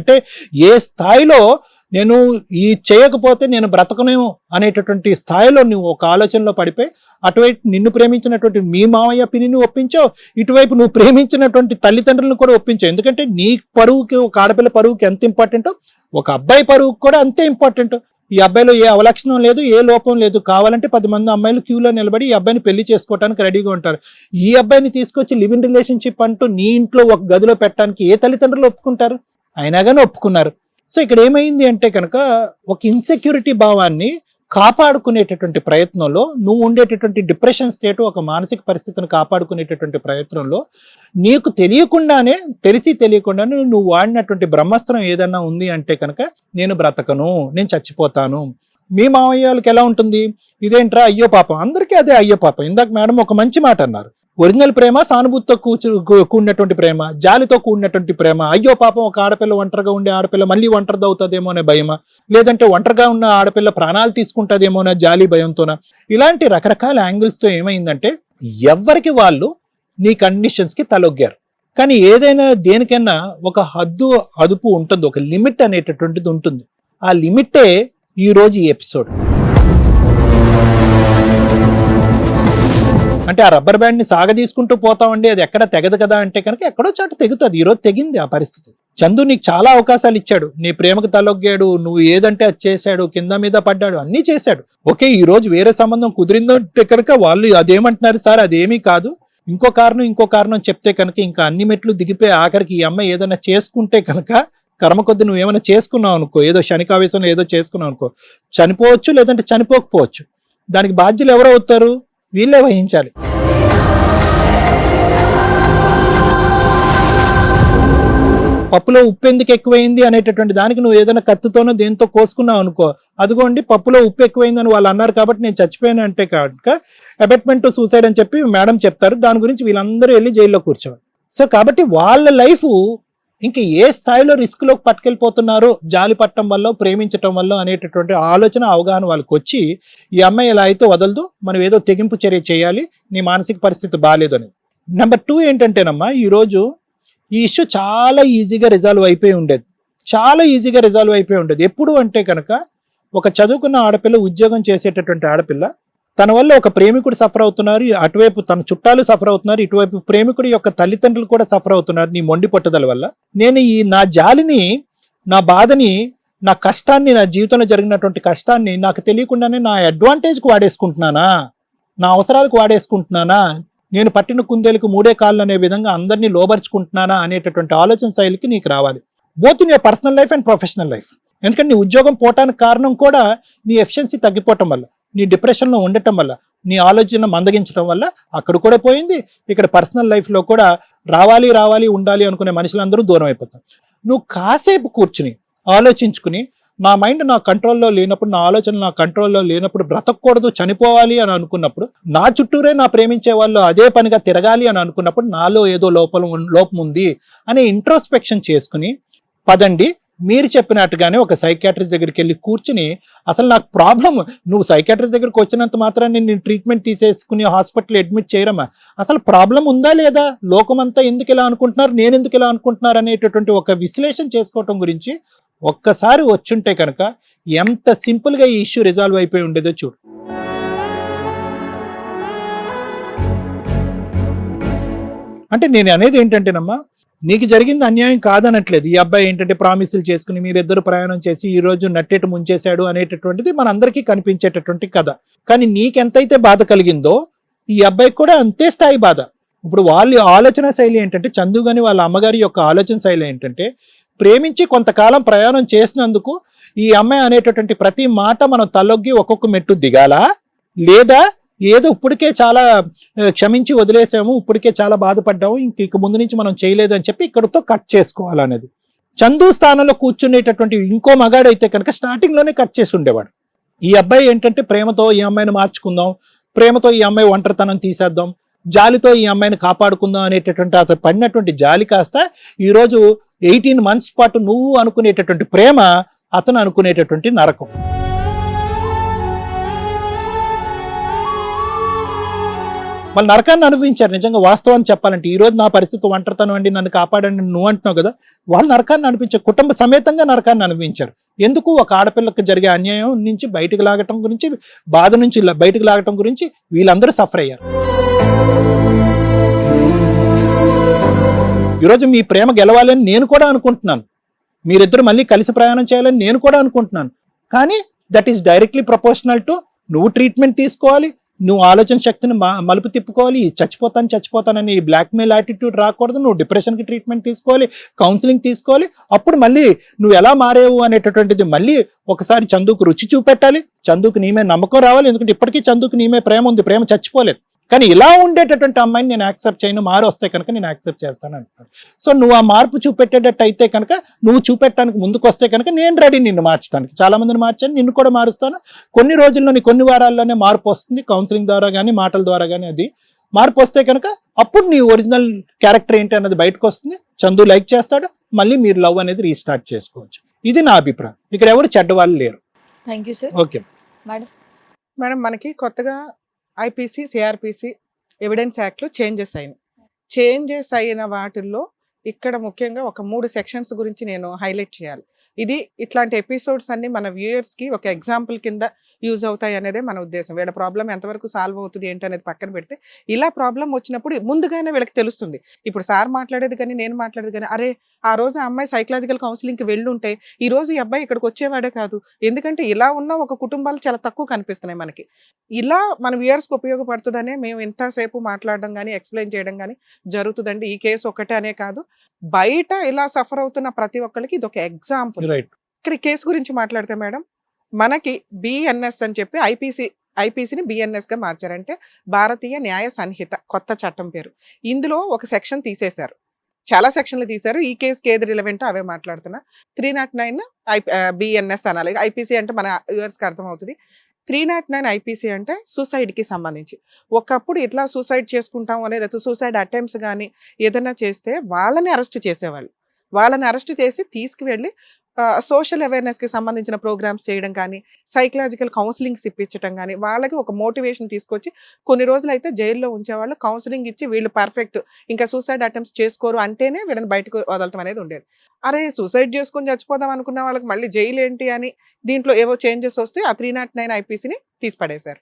అంటే ఏ స్థాయిలో నేను ఈ చేయకపోతే నేను బ్రతకనేమో అనేటటువంటి స్థాయిలో నువ్వు ఒక ఆలోచనలో పడిపోయి అటువైపు నిన్ను ప్రేమించినటువంటి మీ మామయ్య పిన్ని ఒప్పించావు, ఇటువైపు నువ్వు ప్రేమించినటువంటి తల్లిదండ్రులను కూడా ఒప్పించావు. ఎందుకంటే నీ పరువుకి, ఒక ఆడపిల్ల పరువుకి ఎంత ఇంపార్టెంటో ఒక అబ్బాయి పరువుకి కూడా అంతే ఇంపార్టెంట్. ఈ అబ్బాయిలో ఏ అవలక్షణం లేదు, ఏ లోపం లేదు. కావాలంటే 10 మంది అమ్మాయిలు క్యూలో నిలబడి ఈ అబ్బాయిని పెళ్లి చేసుకోవడానికి రెడీగా ఉంటారు. ఈ అబ్బాయిని తీసుకొచ్చి లివ్ ఇన్ రిలేషన్షిప్ అంటూ నీ ఇంట్లో ఒక గదిలో పెట్టడానికి ఏ తల్లిదండ్రులు ఒప్పుకుంటారు? అయినా కానీ ఒప్పుకున్నారు. సో ఇక్కడ ఏమైంది అంటే కనుక ఒక ఇన్సెక్యూరిటీ భావాన్ని కాపాడుకునేటటువంటి ప్రయత్నంలో, నువ్వు ఉండేటటువంటి డిప్రెషన్ స్టేట్, ఒక మానసిక పరిస్థితిని కాపాడుకునేటటువంటి ప్రయత్నంలో నీకు తెలియకుండానే, తెలియకుండానే నువ్వు వాడినటువంటి బ్రహ్మాస్త్రం ఏదన్నా ఉంది అంటే కనుక నేను బ్రతకను, నేను చచ్చిపోతాను. మీ మావయ్యలకి ఎలా ఉంటుంది? ఇదేంట్రా అయ్యో పాపం, అందరికీ అదే అయ్యో పాపం. ఇందాక మేడం ఒక మంచి మాట అన్నారు, ఒరిజినల్ ప్రేమ సానుభూతితో కూడినటువంటి ప్రేమ, జాలితో కూడినటువంటి ప్రేమ. అయ్యో పాపం, ఒక ఆడపిల్ల ఒంటరిగా ఉండే ఆడపిల్ల మళ్ళీ ఒంటరిగా అవుతుందేమో అనే భయమా, లేదంటే ఒంటరిగా ఉన్న ఆడపిల్ల ప్రాణాలు తీసుకుంటుందేమో అనే జాలి భయంతోనా? ఇలాంటి రకరకాల యాంగిల్స్తో ఏమైందంటే ఎవరికి వాళ్ళు నీ కండిషన్స్కి తలొగ్గారు. కానీ ఏదైనా దేనికైనా ఒక హద్దు అదుపు ఉంటుంది, ఒక లిమిట్ అనేటటువంటిది ఉంటుంది. ఆ లిమిటే ఈరోజు ఈ ఎపిసోడ్. అంటే ఆ రబ్బర్ బ్యాండ్ ని సాగదీసుకుంటూ పోతామండి, అది ఎక్కడ తెగదు కదా అంటే కనుక ఎక్కడో చాటు తెగుతుంది. ఈరోజు తెగింది ఆ పరిస్థితి. చందు నీకు చాలా అవకాశాలు ఇచ్చాడు, నీ ప్రేమకు తలొగ్గాడు, నువ్వు ఏదంటే అది చేశాడు, కింద మీద పడ్డాడు, అన్నీ చేశాడు. ఓకే, ఈ రోజు వేరే సంబంధం కుదిరిందో అంటే కనుక వాళ్ళు అదేమంటున్నారు, సార్ అదేమీ కాదు, ఇంకో కారణం చెప్తే కనుక ఇంకా అన్ని మెట్లు దిగిపోయి ఆఖరికి ఈ అమ్మాయి ఏదైనా చేసుకుంటే కనుక కర్మ కొద్ది నువ్వు ఏమైనా చేసుకున్నావు అనుకో, ఏదో శనికావేశంలో ఏదో చేసుకున్నావు అనుకో, చనిపోవచ్చు, లేదంటే చనిపోకపోవచ్చు. దానికి బాధ్యులు ఎవరు అవుతారు? వీళ్ళే వహించాలి. పప్పులో ఉప్పు ఎందుకు ఎక్కువైంది అనేటటువంటి దానికి నువ్వు ఏదైనా కత్తితోనో దేంతో కోసుకున్నావు అనుకో, అదిగోండి పప్పులో ఉప్పు ఎక్కువైందని వాళ్ళు అన్నారు కాబట్టి నేను చచ్చిపోయాను అంటే కనుక అబెట్మెంట్ టు సూసైడ్ అని చెప్పి మేడం చెప్తారు. దాని గురించి వీళ్ళందరూ వెళ్ళి జైల్లో కూర్చోవాలి. సో కాబట్టి వాళ్ళ లైఫ్ ఇంక ఏ స్థాయిలో రిస్క్లోకి పట్టుకెళ్ళిపోతున్నారో జాలి పట్టడం వల్ల, ప్రేమించటం వల్ల అనేటటువంటి ఆలోచన, అవగాహన వాళ్ళకి వచ్చి ఈ అమ్మాయి ఇలా అయితే వదలదు, మనం ఏదో తెగింపు చర్య చేయాలి, నీ మానసిక పరిస్థితి బాగాలేదు అని. నెంబర్ 2 ఏంటంటేనమ్మా, ఈరోజు ఈ ఇష్యూ చాలా ఈజీగా రిజాల్వ్ అయిపోయి ఉండేది. ఎప్పుడు అంటే కనుక ఒక చదువుకున్న ఆడపిల్ల, ఉద్యోగం చేసేటటువంటి ఆడపిల్ల, తన వల్ల ఒక ప్రేమికుడు సఫర్ అవుతున్నారు, అటువైపు తన చుట్టాలు సఫర్ అవుతున్నారు, ఇటువైపు ప్రేమికుడి యొక్క తల్లిదండ్రులు కూడా సఫర్ అవుతున్నారు నీ మొండి పట్టుదల వల్ల. నేను ఈ నా జాలిని, నా బాధని, నా కష్టాన్ని, నా జీవితంలో జరిగినటువంటి కష్టాన్ని నాకు తెలియకుండానే నా అడ్వాంటేజ్కి వాడేసుకుంటున్నానా, నా అవసరాలకు వాడేసుకుంటున్నానా, నేను పట్టిన కుందేలకు 3 కాళ్ళు అనే విధంగా అందరినీ లోబర్చుకుంటున్నానా అనేటటువంటి ఆలోచన శైలికి నీకు రావాలి. Both in your personal life and professional life. ఎందుకంటే నీ ఉద్యోగం పోవటానికి కారణం కూడా నీ ఎఫిషియన్సీ తగ్గిపోవటం వల్ల, నీ డిప్రెషన్లో ఉండటం వల్ల, నీ ఆలోచన మందగించడం వల్ల అక్కడ కూడా పోయింది. ఇక్కడ పర్సనల్ లైఫ్లో కూడా రావాలి ఉండాలి అనుకునే మనుషులందరూ దూరం అయిపోతారు. నువ్వు కాసేపు కూర్చుని ఆలోచించుకుని, నా మైండ్ నా కంట్రోల్లో లేనప్పుడు, నా ఆలోచన నా కంట్రోల్లో లేనప్పుడు, బ్రతకూడదు, చనిపోవాలి అని అనుకున్నప్పుడు, నా చుట్టూరే నా ప్రేమించే వాళ్ళు అదే పనిగా తిరగాలి అని అనుకున్నప్పుడు నాలో ఏదో లోపం ఉంది అనే ఇంట్రోస్పెక్షన్ చేసుకుని పదండి. మీరు చెప్పినట్టుగానే ఒక సైకాట్రిస్ట్ దగ్గరికి వెళ్ళి కూర్చుని, అసలు నాకు ప్రాబ్లం, నువ్వు సైకాట్రిస్ట్ దగ్గరికి వచ్చినంత మాత్రాన్ని నేను ట్రీట్మెంట్ తీసేసుకుని హాస్పిటల్ అడ్మిట్ చేయరమ్మా, అసలు ప్రాబ్లం ఉందా లేదా, లోకమంతా ఎందుకు ఇలా అనుకుంటున్నారు, నేను ఎందుకు ఇలా అనుకుంటున్నారు అనేటటువంటి ఒక విశ్లేషణ చేసుకోవటం గురించి ఒక్కసారి వచ్చుంటే కనుక ఎంత సింపుల్గా ఈ ఇష్యూ రిజాల్వ్ అయిపోయి ఉండేదో చూడు. అంటే నేను అనేది ఏంటంటేనమ్మా, నీకు జరిగింది అన్యాయం కాదనట్లేదు. ఈ అబ్బాయి ఏంటంటే ప్రామిసులు చేసుకుని మీరిద్దరు ప్రయాణం చేసి ఈ రోజు నట్టేటు ముంచేశాడు అనేటటువంటిది మనందరికీ కనిపించేటటువంటి కథ. కానీ నీకెంతైతే బాధ కలిగిందో ఈ అబ్బాయికి కూడా అంతే స్థాయి బాధ. ఇప్పుడు వాళ్ళ ఆలోచన శైలి ఏంటంటే, చందు గాని వాళ్ళ అమ్మగారి యొక్క ఆలోచన శైలి ఏంటంటే, ప్రేమించి కొంతకాలం ప్రయాణం చేసినందుకు ఈ అమ్మాయి అనేటటువంటి ప్రతి మాట మనం తలొగ్గి ఒక్కొక్క మెట్టు దిగాలా, లేదా ఏదో ఇప్పటికే చాలా క్షమించి వదిలేసాము, ఇప్పటికే చాలా బాధపడ్డాము, ఇంక ముందు నుంచి మనం చేయలేదు అని చెప్పి ఇక్కడతో కట్ చేసుకోవాలనేది. చందు స్థానంలో కూర్చునేటటువంటి ఇంకో మగాడైతే కనుక స్టార్టింగ్ లోనే కట్ చేసి ఉండేవాడు. ఈ అబ్బాయి ఏంటంటే ప్రేమతో ఈ అమ్మాయిని మార్చుకుందాం, ప్రేమతో ఈ అమ్మాయి ఒంటరితనం తీసేద్దాం, జాలితో ఈ అమ్మాయిని కాపాడుకుందాం అనేటటువంటి అతను పడినటువంటి జాలి కాస్త ఈరోజు 18 months పాటు నువ్వు అనుకునేటటువంటి ప్రేమ అతను అనుకునేటటువంటి నరకం. వాళ్ళు నరకాన్ని అనుభవించారు. నిజంగా వాస్తవాన్ని చెప్పాలంటే ఈ రోజు నా పరిస్థితి ఒంటరితనం అండి, నన్ను కాపాడండి నువ్వు అంటున్నావు కదా, వాళ్ళు నరకాన్ని అనిపించారు, కుటుంబ సమేతంగా నరకాన్ని అనుభవించారు. ఎందుకు? ఒక ఆడపిల్లకి జరిగే అన్యాయం నుంచి బయటకు లాగటం గురించి, బాధ నుంచి బయటకు లాగటం గురించి వీళ్ళందరూ సఫర్ అయ్యారు. ఈరోజు మీ ప్రేమ గెలవాలని నేను కూడా అనుకుంటున్నాను, మీరిద్దరు మళ్ళీ కలిసి ప్రయాణం చేయాలని నేను కూడా అనుకుంటున్నాను. కానీ that is directly proportional to నువ్వు ట్రీట్మెంట్ తీసుకోవాలి, నువ్వు ఆలోచన శక్తిని మలుపు తిప్పుకోవాలి, చచ్చిపోతానని బ్లాక్మెయిల్ యాటిట్యూడ్ రాకూడదు, నువ్వు డిప్రెషన్కి ట్రీట్మెంట్ తీసుకోవాలి, కౌన్సిలింగ్ తీసుకోవాలి. అప్పుడు మళ్ళీ నువ్వు ఎలా మారేవు అనేటటువంటిది మళ్ళీ ఒకసారి చందుకు రుచి చూపెట్టాలి, చందుకు నీమే నమ్మకం రావాలి. ఎందుకంటే ఇప్పటికీ చందుకు నీమే ప్రేమ ఉంది, ప్రేమ చచ్చిపోలేదు. కానీ ఇలా ఉండేటటువంటి అమ్మాయిని నేను యాక్సెప్ట్ చేయను, మారు వస్తే కనుక నేను యాక్సెప్ట్ చేస్తాను అంటున్నాడు. సో నువ్వు ఆ మార్పు చూపెట్టేటట్టు అయితే కనుక, నువ్వు చూపెట్టడానికి ముందుకు వస్తే కనుక నేను రెడీ నిన్ను మార్చడానికి. చాలా మందిని మార్చాను, నిన్ను కూడా మారుస్తాను. కొన్ని రోజుల్లోని, కొన్ని వారాల్లోనే మార్పు వస్తుంది, కౌన్సిలింగ్ ద్వారా కానీ మాటల ద్వారా కానీ. అది మార్పు వస్తే కనుక అప్పుడు నీ ఒరిజినల్ క్యారెక్టర్ ఏంటి అన్నది బయటకు వస్తుంది, చందు లైక్ చేస్తాడు, మళ్ళీ మీరు లవ్ అనేది రీస్టార్ట్ చేసుకోవచ్చు. ఇది నా అభిప్రాయం. ఇక్కడ ఎవరు చెడ్డవాళ్ళు లేరు. Thank you sir. Okay madam, మనకి కొత్తగా ఐపీసీ, సిఆర్పిసి, ఎవిడెన్స్ యాక్ట్లో చేంజెస్ అయిన వాటిల్లో ఇక్కడ ముఖ్యంగా ఒక 3 సెక్షన్స్ గురించి నేను హైలైట్ చేయాలి. ఇది ఇట్లాంటి ఎపిసోడ్స్ అన్ని మన వ్యూయర్స్కి ఒక ఎగ్జాంపుల్ కింద యూజ్ అవుతాయి అనేదే మన ఉద్దేశం. వీళ్ళ ప్రాబ్లం ఎంతవరకు సాల్వ్ అవుతుంది ఏంటి అనేది పక్కన పెడితే, ఇలా ప్రాబ్లం వచ్చినప్పుడు ముందుగానే వీళ్ళకి తెలుస్తుంది. ఇప్పుడు సార్ మాట్లాడేది కానీ నేను మాట్లాడేది కానీ, అరే ఆ రోజు ఆ అమ్మాయి సైకలాజికల్ కౌన్సిలింగ్కి వెళ్ళుంటే ఈ రోజు ఈ అబ్బాయి ఇక్కడికి వచ్చేవాడే కాదు. ఎందుకంటే ఇలా ఉన్న ఒక కుటుంబాలు చాలా తక్కువ కనిపిస్తున్నాయి మనకి. ఇలా మన వ్యూయర్స్కి ఉపయోగపడుతుందనే మేము ఇంతసేపు మాట్లాడడం కానీ ఎక్స్ప్లెయిన్ చేయడం కానీ జరుగుతుందండి. ఈ కేసు ఒకటే అనే కాదు, బయట ఇలా సఫర్ అవుతున్న ప్రతి ఒక్కరికి ఇది ఒక ఎగ్జాంపుల్. ఇక్కడ ఈ కేసు గురించి మాట్లాడితే మేడం, మనకి బిఎన్ఎస్ అని చెప్పి ఐపీసీని బిఎన్ఎస్ గా మార్చారంటే భారతీయ న్యాయ సంహిత కొత్త చట్టం పేరు. ఇందులో ఒక సెక్షన్ తీసేశారు, చాలా సెక్షన్లు తీశారు. ఈ కేసుకి ఏది రిలవెంటో అవే మాట్లాడుతున్నా. 309 బిఎన్ఎస్ అనాలి. ఐపీసీ అంటే మన వ్యూవర్స్కి అర్థమవుతుంది. 309 ఐపీసీ అంటే సూసైడ్కి సంబంధించి. ఒకప్పుడు ఇట్లా సూసైడ్ చేసుకుంటాం అనే, లేకపోతే సూసైడ్ అటెంప్ట్స్ కానీ ఏదైనా చేస్తే వాళ్ళని అరెస్ట్ చేసేవాళ్ళు. వాళ్ళని అరెస్ట్ చేసి తీసుకువెళ్ళి సోషల్ అవేర్నెస్కి సంబంధించిన ప్రోగ్రామ్స్ చేయడం కానీ, సైకలాజికల్ కౌన్సిలింగ్స్ ఇప్పించడం కానీ, వాళ్ళకి ఒక మోటివేషన్ తీసుకొచ్చి కొన్ని రోజులు అయితే జైల్లో ఉంచేవాళ్ళు. కౌన్సిలింగ్ ఇచ్చి వీళ్ళు పర్ఫెక్ట్, ఇంకా సూసైడ్ అటెంప్ట్స్ చేసుకోరు అంటేనే వీళ్ళని బయటకు వదలటం అనేది ఉండేది. అరే సూసైడ్ చేసుకొని చచ్చిపోదాం అనుకున్న వాళ్ళకి మళ్ళీ జైలు ఏంటి అని దీంట్లో ఏవో చేంజెస్ వస్తే ఆ 309 ఐపీసీని తీసి పడేశారు.